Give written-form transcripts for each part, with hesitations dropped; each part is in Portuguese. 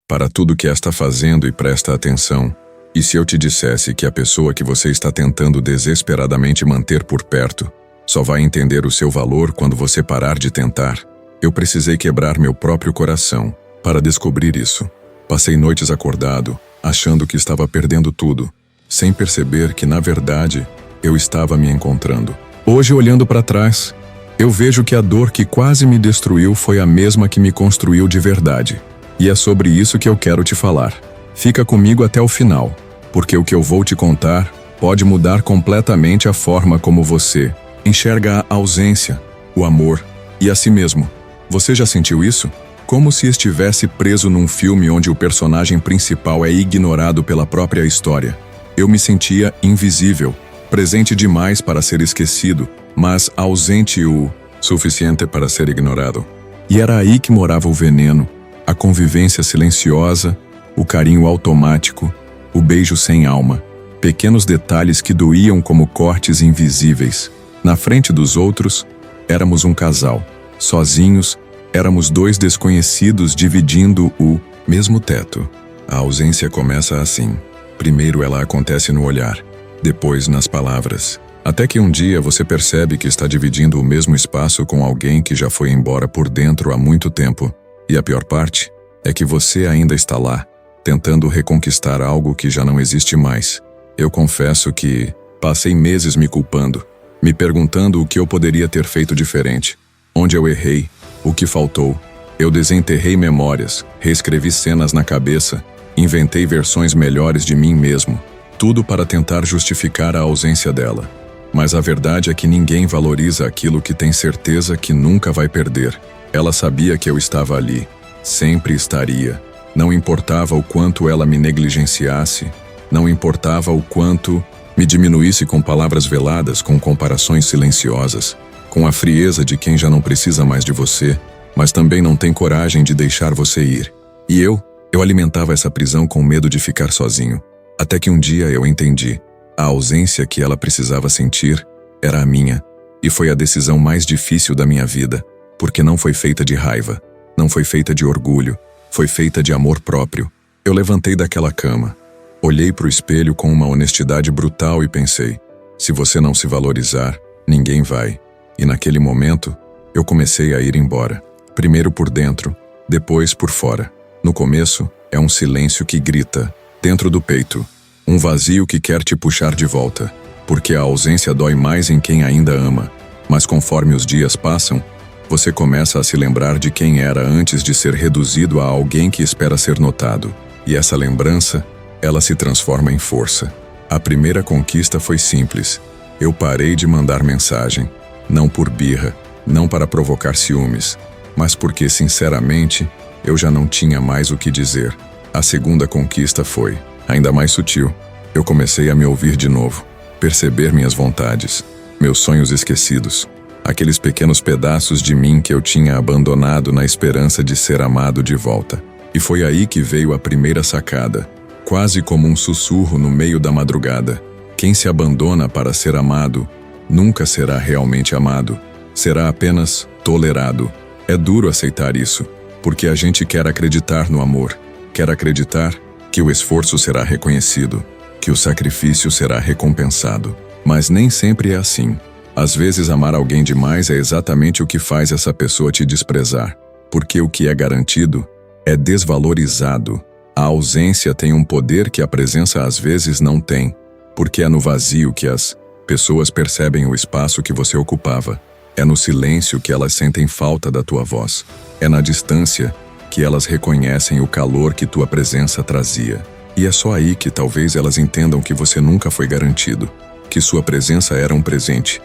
Para tudo que está fazendo e presta atenção. E se eu te dissesse que a pessoa que você está tentando desesperadamente manter por perto só vai entender o seu valor quando você parar de tentar? Eu precisei quebrar meu próprio coração para descobrir isso. Passei noites acordado, achando que estava perdendo tudo, sem perceber que, na verdade, eu estava me encontrando. Hoje, olhando para trás, eu vejo que a dor que quase me destruiu foi a mesma que me construiu de verdade. E é sobre isso que eu quero te falar. Fica comigo até o final, porque o que eu vou te contar pode mudar completamente a forma como você enxerga a ausência, o amor e a si mesmo. Você já sentiu isso? Como se estivesse preso num filme onde o personagem principal é ignorado pela própria história. Eu me sentia invisível, presente demais para ser esquecido, mas ausente o suficiente para ser ignorado. E era aí que morava o veneno, a convivência silenciosa, o carinho automático, o beijo sem alma, pequenos detalhes que doíam como cortes invisíveis. Na frente dos outros, éramos um casal. Sozinhos, éramos dois desconhecidos dividindo o mesmo teto. A ausência começa assim. Primeiro ela acontece no olhar, depois nas palavras. Até que um dia você percebe que está dividindo o mesmo espaço com alguém que já foi embora por dentro há muito tempo. E a pior parte é que você ainda está lá, tentando reconquistar algo que já não existe mais. Eu confesso que passei meses me culpando, me perguntando o que eu poderia ter feito diferente, onde eu errei, o que faltou. Eu desenterrei memórias, reescrevi cenas na cabeça, inventei versões melhores de mim mesmo, tudo para tentar justificar a ausência dela. Mas a verdade é que ninguém valoriza aquilo que tem certeza que nunca vai perder. Ela sabia que eu estava ali, sempre estaria. Não importava o quanto ela me negligenciasse, não importava o quanto me diminuísse com palavras veladas, com comparações silenciosas, com a frieza de quem já não precisa mais de você, mas também não tem coragem de deixar você ir. E eu alimentava essa prisão com medo de ficar sozinho. Até que um dia eu entendi. A ausência que ela precisava sentir era a minha, e foi a decisão mais difícil da minha vida, porque não foi feita de raiva, não foi feita de orgulho, foi feita de amor próprio. Eu levantei daquela cama, olhei para o espelho com uma honestidade brutal e pensei, se você não se valorizar, ninguém vai. E naquele momento, eu comecei a ir embora. Primeiro por dentro, depois por fora. No começo, é um silêncio que grita, dentro do peito. Um vazio que quer te puxar de volta, porque a ausência dói mais em quem ainda ama. Mas conforme os dias passam, você começa a se lembrar de quem era antes de ser reduzido a alguém que espera ser notado. E essa lembrança, ela se transforma em força. A primeira conquista foi simples. Eu parei de mandar mensagem. Não por birra, não para provocar ciúmes, mas porque, sinceramente, eu já não tinha mais o que dizer. A segunda conquista foi, ainda mais sutil. Eu comecei a me ouvir de novo, perceber minhas vontades, meus sonhos esquecidos, aqueles pequenos pedaços de mim que eu tinha abandonado na esperança de ser amado de volta. E foi aí que veio a primeira sacada, quase como um sussurro no meio da madrugada. Quem se abandona para ser amado, nunca será realmente amado, será apenas tolerado. É duro aceitar isso, porque a gente quer acreditar no amor, quer acreditar que o esforço será reconhecido, que o sacrifício será recompensado. Mas nem sempre é assim. Às vezes amar alguém demais é exatamente o que faz essa pessoa te desprezar, porque o que é garantido é desvalorizado. A ausência tem um poder que a presença às vezes não tem, porque é no vazio que as pessoas percebem o espaço que você ocupava. É no silêncio que elas sentem falta da tua voz. É na distância que elas reconhecem o calor que tua presença trazia. E é só aí que talvez elas entendam que você nunca foi garantido, que sua presença era um presente,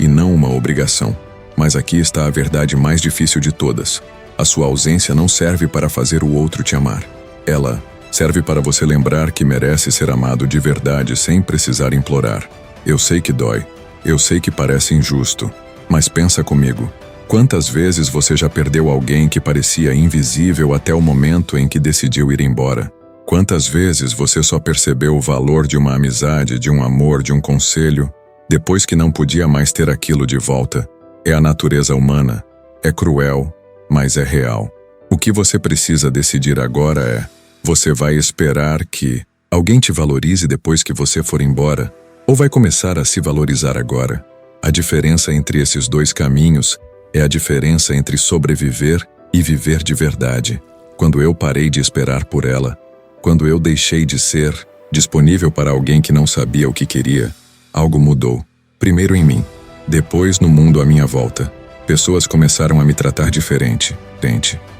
e não uma obrigação. Mas aqui está a verdade mais difícil de todas. A sua ausência não serve para fazer o outro te amar. Ela serve para você lembrar que merece ser amado de verdade sem precisar implorar. Eu sei que dói, eu sei que parece injusto, mas pensa comigo. Quantas vezes você já perdeu alguém que parecia invisível até o momento em que decidiu ir embora? Quantas vezes você só percebeu o valor de uma amizade, de um amor, de um conselho, depois que não podia mais ter aquilo de volta? É a natureza humana. É cruel, mas é real. O que você precisa decidir agora é: Você vai esperar que alguém te valorize depois que você for embora? Ou vai começar a se valorizar agora? A diferença entre esses dois caminhos é a diferença entre sobreviver e viver de verdade. Quando eu parei de esperar por ela, quando eu deixei de ser disponível para alguém que não sabia o que queria, algo mudou. Primeiro em mim, depois no mundo à minha volta. Pessoas começaram a me tratar diferente.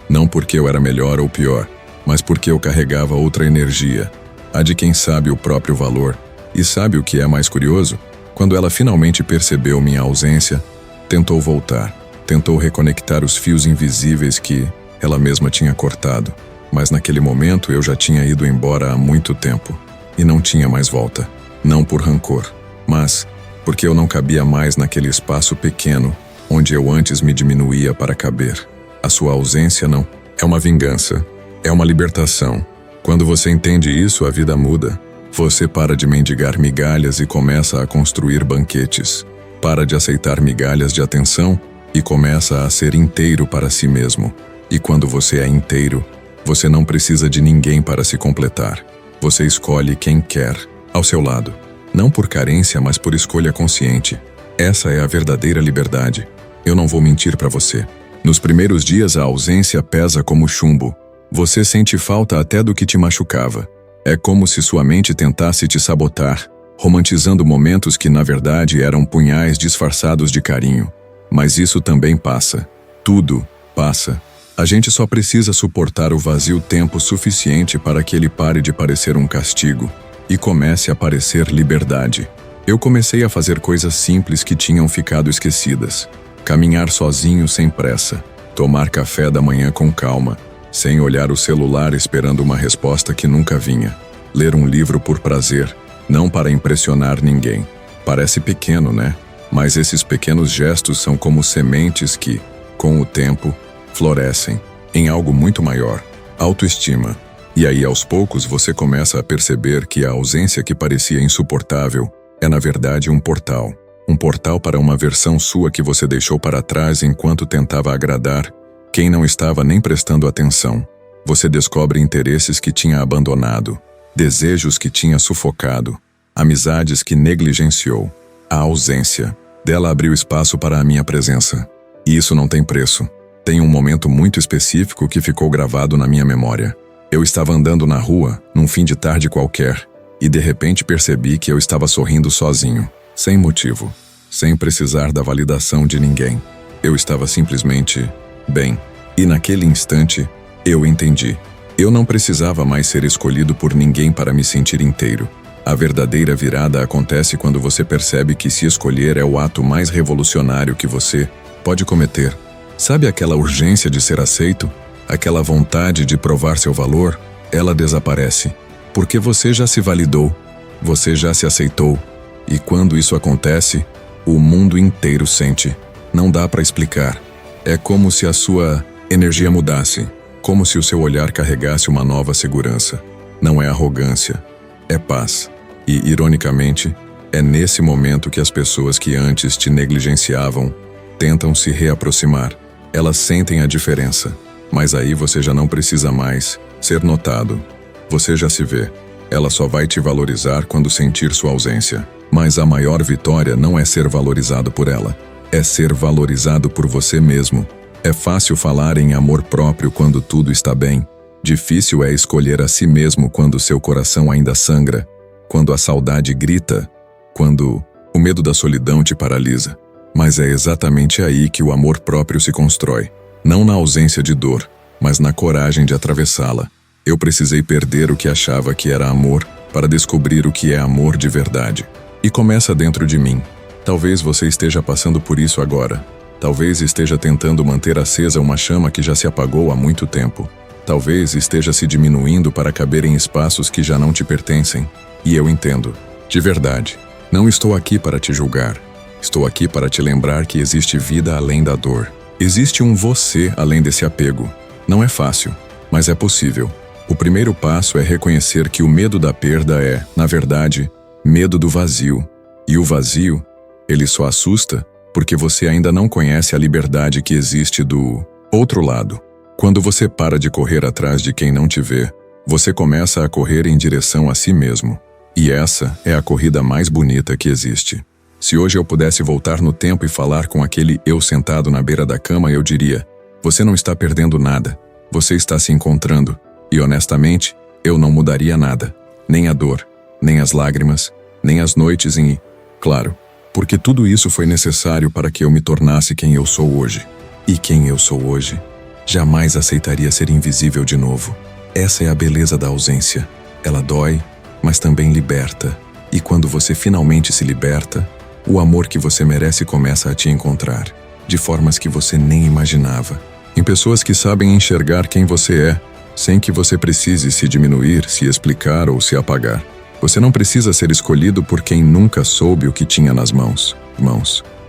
Não porque eu era melhor ou pior, mas porque eu carregava outra energia, a de quem sabe o próprio valor. E sabe o que é mais curioso? Quando ela finalmente percebeu minha ausência, tentou voltar, tentou reconectar os fios invisíveis que ela mesma tinha cortado. Mas naquele momento eu já tinha ido embora há muito tempo. E não tinha mais volta. Não por rancor, mas porque eu não cabia mais naquele espaço pequeno onde eu antes me diminuía para caber. A sua ausência não é uma vingança, é uma libertação. Quando você entende isso, a vida muda. Você para de mendigar migalhas e começa a construir banquetes. Para de aceitar migalhas de atenção e começa a ser inteiro para si mesmo. E quando você é inteiro, você não precisa de ninguém para se completar. Você escolhe quem quer ao seu lado. Não por carência, mas por escolha consciente. Essa é a verdadeira liberdade. Eu não vou mentir para você. Nos primeiros dias a ausência pesa como chumbo. Você sente falta até do que te machucava. É como se sua mente tentasse te sabotar, romantizando momentos que na verdade eram punhais disfarçados de carinho. Mas isso também passa. Tudo passa. A gente só precisa suportar o vazio tempo suficiente para que ele pare de parecer um castigo e comece a parecer liberdade. Eu comecei a fazer coisas simples que tinham ficado esquecidas. Caminhar sozinho sem pressa, tomar café da manhã com calma, sem olhar o celular esperando uma resposta que nunca vinha. Ler um livro por prazer, não para impressionar ninguém. Parece pequeno, né? Mas esses pequenos gestos são como sementes que, com o tempo, florescem em algo muito maior, autoestima. E aí, aos poucos, você começa a perceber que a ausência que parecia insuportável é, na verdade, um portal. Um portal para uma versão sua que você deixou para trás enquanto tentava agradar quem não estava nem prestando atenção. Você descobre interesses que tinha abandonado, desejos que tinha sufocado, amizades que negligenciou. A ausência dela abriu espaço para a minha presença. E isso não tem preço. Tem um momento muito específico que ficou gravado na minha memória. Eu estava andando na rua, num fim de tarde qualquer, e de repente percebi que eu estava sorrindo sozinho, sem motivo, sem precisar da validação de ninguém. Eu estava simplesmente bem. E naquele instante, eu entendi. Eu não precisava mais ser escolhido por ninguém para me sentir inteiro. A verdadeira virada acontece quando você percebe que se escolher é o ato mais revolucionário que você pode cometer. Sabe aquela urgência de ser aceito? Aquela vontade de provar seu valor? Ela desaparece. Porque você já se validou. Você já se aceitou. E quando isso acontece, o mundo inteiro sente. Não dá para explicar. É como se a sua energia mudasse. Como se o seu olhar carregasse uma nova segurança. Não é arrogância. É paz. E, ironicamente, é nesse momento que as pessoas que antes te negligenciavam tentam se reaproximar. Elas sentem a diferença. Mas aí você já não precisa mais ser notado. Você já se vê. Ela só vai te valorizar quando sentir sua ausência. Mas a maior vitória não é ser valorizado por ela. É ser valorizado por você mesmo. É fácil falar em amor próprio quando tudo está bem. Difícil é escolher a si mesmo quando seu coração ainda sangra, quando a saudade grita, quando o medo da solidão te paralisa. Mas é exatamente aí que o amor próprio se constrói. Não na ausência de dor, mas na coragem de atravessá-la. Eu precisei perder o que achava que era amor para descobrir o que é amor de verdade. E começa dentro de mim. Talvez você esteja passando por isso agora. Talvez esteja tentando manter acesa uma chama que já se apagou há muito tempo. Talvez esteja se diminuindo para caber em espaços que já não te pertencem. E eu entendo. De verdade. Não estou aqui para te julgar. Estou aqui para te lembrar que existe vida além da dor. Existe um você além desse apego. Não é fácil, mas é possível. O primeiro passo é reconhecer que o medo da perda é, na verdade, medo do vazio. E o vazio, ele só assusta porque você ainda não conhece a liberdade que existe do outro lado. Quando você para de correr atrás de quem não te vê, Você começa a correr em direção a si mesmo. E essa é a corrida mais bonita que existe. Se hoje eu pudesse voltar no tempo e falar com aquele eu sentado na beira da cama, eu diria: você não está perdendo nada. Você está se encontrando. E honestamente, eu não mudaria nada. Nem a dor, nem as lágrimas, nem as noites em... Claro, porque tudo isso foi necessário para que eu me tornasse quem eu sou hoje. E quem eu sou hoje, jamais aceitaria ser invisível de novo. Essa é a beleza da ausência. Ela dói, mas também liberta. E quando você finalmente se liberta, o amor que você merece começa a te encontrar, de formas que você nem imaginava. Em pessoas que sabem enxergar quem você é, sem que você precise se diminuir, se explicar ou se apagar. Você não precisa ser escolhido por quem nunca soube o que tinha nas mãos.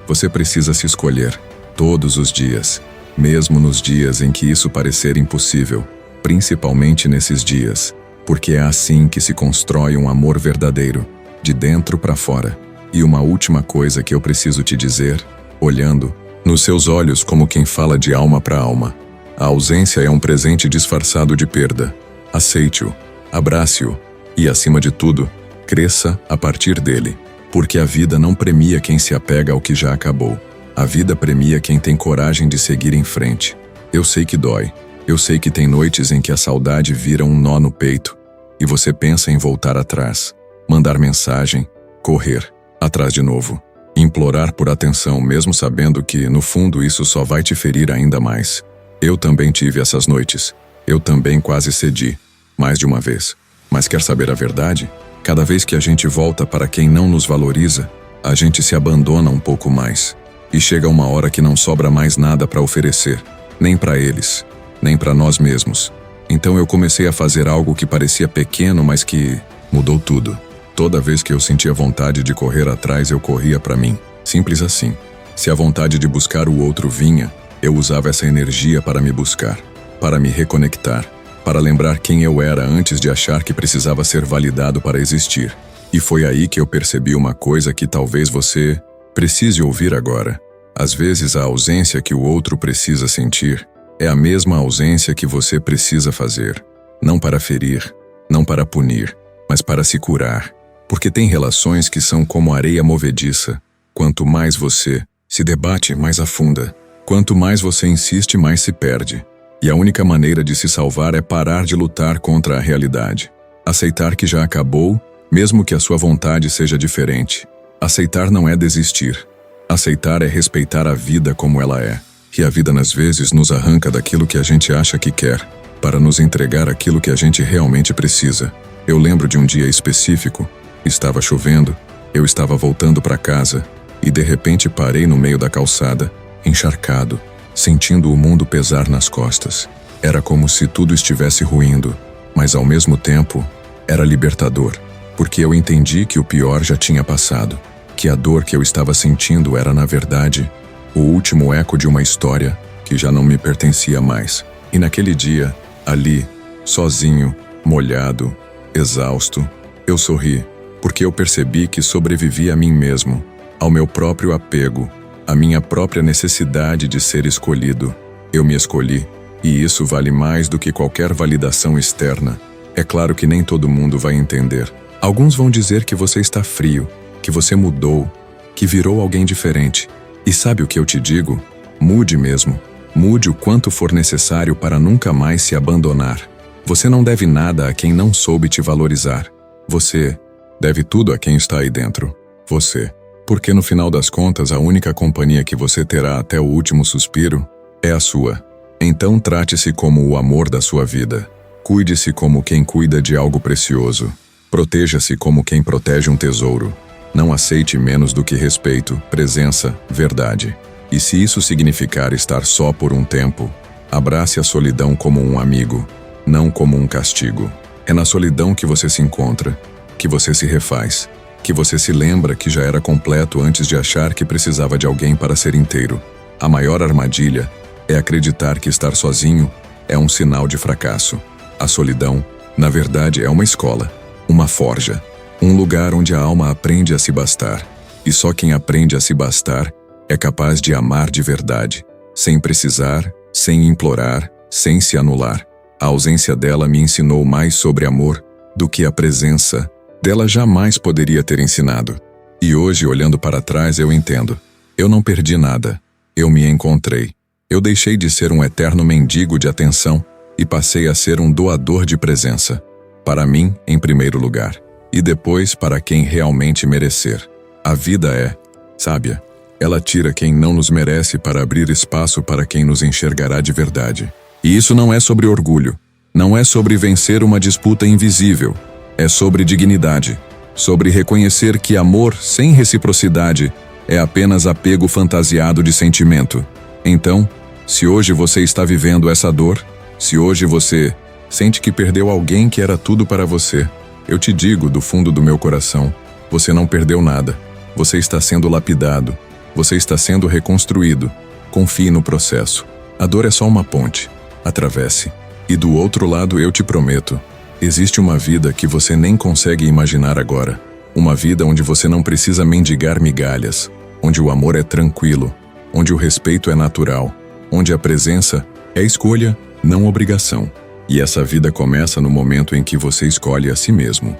Você precisa se escolher, todos os dias, mesmo nos dias em que isso parecer impossível, principalmente nesses dias, porque é assim que se constrói um amor verdadeiro, de dentro para fora. E uma última coisa que eu preciso te dizer, olhando nos seus olhos como quem fala de alma para alma. A ausência é um presente disfarçado de perda. Aceite-o, abrace-o e, acima de tudo, cresça a partir dele. Porque a vida não premia quem se apega ao que já acabou. A vida premia quem tem coragem de seguir em frente. Eu sei que dói. Eu sei que tem noites em que a saudade vira um nó no peito e você pensa em voltar atrás, mandar mensagem, correr atrás de novo. Implorar por atenção, mesmo sabendo que, no fundo, isso só vai te ferir ainda mais. Eu também tive essas noites. Eu também quase cedi, mais de uma vez. Mas quer saber a verdade? Cada vez que a gente volta para quem não nos valoriza, a gente se abandona um pouco mais. E chega uma hora que não sobra mais nada para oferecer, nem para eles, nem para nós mesmos. Então eu comecei a fazer algo que parecia pequeno, mas que mudou tudo. Toda vez que eu sentia vontade de correr atrás, eu corria para mim. Simples assim. Se a vontade de buscar o outro vinha, eu usava essa energia para me buscar, para me reconectar, para lembrar quem eu era antes de achar que precisava ser validado para existir. E foi aí que eu percebi uma coisa que talvez você precise ouvir agora. Às vezes a ausência que o outro precisa sentir é a mesma ausência que você precisa fazer. Não para ferir, não para punir, mas para se curar. Porque tem relações que são como areia movediça. Quanto mais você se debate, mais afunda. Quanto mais você insiste, mais se perde. E a única maneira de se salvar é parar de lutar contra a realidade. Aceitar que já acabou, mesmo que a sua vontade seja diferente. Aceitar não é desistir. Aceitar é respeitar a vida como ela é. E a vida, às vezes, nos arranca daquilo que a gente acha que quer, para nos entregar aquilo que a gente realmente precisa. Eu lembro de um dia específico. Estava chovendo, eu estava voltando para casa e de repente parei no meio da calçada, encharcado, sentindo o mundo pesar nas costas. Era como se tudo estivesse ruindo, mas ao mesmo tempo era libertador, porque eu entendi que o pior já tinha passado, que a dor que eu estava sentindo era, na verdade, o último eco de uma história que já não me pertencia mais. E naquele dia, ali, sozinho, molhado, exausto, eu sorri. Porque eu percebi que sobrevivi a mim mesmo, ao meu próprio apego, à minha própria necessidade de ser escolhido. Eu me escolhi, e isso vale mais do que qualquer validação externa. É claro que nem todo mundo vai entender. Alguns vão dizer que você está frio, que você mudou, que virou alguém diferente. E sabe o que eu te digo? Mude mesmo. Mude o quanto for necessário para nunca mais se abandonar. Você não deve nada a quem não soube te valorizar. Você deve tudo a quem está aí dentro. Você. Porque no final das contas, a única companhia que você terá até o último suspiro é a sua. Então trate-se como o amor da sua vida. Cuide-se como quem cuida de algo precioso. Proteja-se como quem protege um tesouro. Não aceite menos do que respeito, presença, verdade. E se isso significar estar só por um tempo, abrace a solidão como um amigo, não como um castigo. É na solidão que você se encontra, que você se refaz, que você se lembra que já era completo antes de achar que precisava de alguém para ser inteiro. A maior armadilha é acreditar que estar sozinho é um sinal de fracasso. A solidão, na verdade, é uma escola, uma forja, um lugar onde a alma aprende a se bastar. E só quem aprende a se bastar é capaz de amar de verdade, sem precisar, sem implorar, sem se anular. A ausência dela me ensinou mais sobre amor do que a presença dela jamais poderia ter ensinado. E hoje, olhando para trás, eu entendo. Eu não perdi nada. Eu me encontrei. Eu deixei de ser um eterno mendigo de atenção e passei a ser um doador de presença. Para mim, em primeiro lugar. E depois para quem realmente merecer. A vida é sábia. Ela tira quem não nos merece para abrir espaço para quem nos enxergará de verdade. E isso não é sobre orgulho. Não é sobre vencer uma disputa invisível. É sobre dignidade. Sobre reconhecer que amor sem reciprocidade é apenas apego fantasiado de sentimento. Então, se hoje você está vivendo essa dor, se hoje você sente que perdeu alguém que era tudo para você, eu te digo do fundo do meu coração, você não perdeu nada. Você está sendo lapidado. Você está sendo reconstruído. Confie no processo. A dor é só uma ponte. Atravesse. E do outro lado eu te prometo, existe uma vida que você nem consegue imaginar agora. Uma vida onde você não precisa mendigar migalhas, onde o amor é tranquilo, onde o respeito é natural, onde a presença é escolha, não obrigação. E essa vida começa no momento em que você escolhe a si mesmo.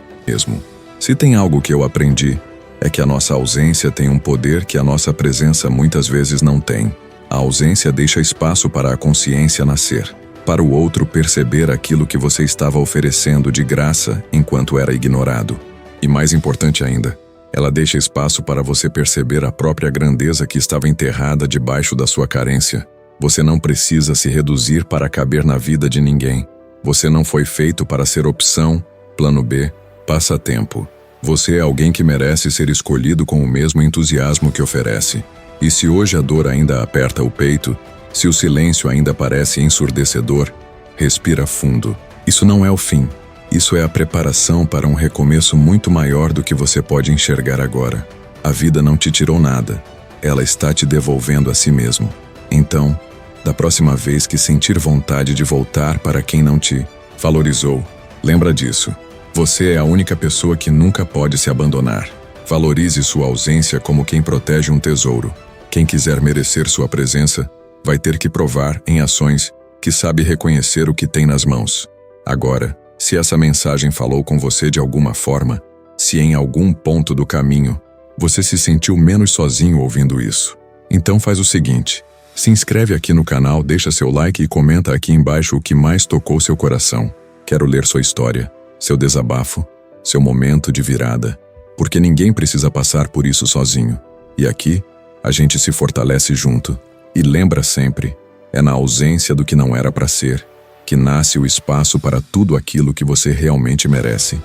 Se tem algo que eu aprendi, é que a nossa ausência tem um poder que a nossa presença muitas vezes não tem. A ausência deixa espaço para a consciência nascer, para o outro perceber aquilo que você estava oferecendo de graça enquanto era ignorado. E mais importante ainda, ela deixa espaço para você perceber a própria grandeza que estava enterrada debaixo da sua carência. Você não precisa se reduzir para caber na vida de ninguém. Você não foi feito para ser opção, plano B, passatempo. Você é alguém que merece ser escolhido com o mesmo entusiasmo que oferece. E se hoje a dor ainda aperta o peito, se o silêncio ainda parece ensurdecedor, respira fundo. Isso não é o fim. Isso é a preparação para um recomeço muito maior do que você pode enxergar agora. A vida não te tirou nada. Ela está te devolvendo a si mesmo. Então, da próxima vez que sentir vontade de voltar para quem não te valorizou, lembra disso. Você é a única pessoa que nunca pode se abandonar. Valorize sua ausência como quem protege um tesouro. Quem quiser merecer sua presença, vai ter que provar em ações que sabe reconhecer o que tem nas mãos. Agora, se essa mensagem falou com você de alguma forma, se em algum ponto do caminho você se sentiu menos sozinho ouvindo isso, então faz o seguinte, se inscreve aqui no canal, deixa seu like e comenta aqui embaixo o que mais tocou seu coração. Quero ler sua história, seu desabafo, seu momento de virada, porque ninguém precisa passar por isso sozinho. E aqui, a gente se fortalece junto. E lembra sempre, é na ausência do que não era para ser, que nasce o espaço para tudo aquilo que você realmente merece.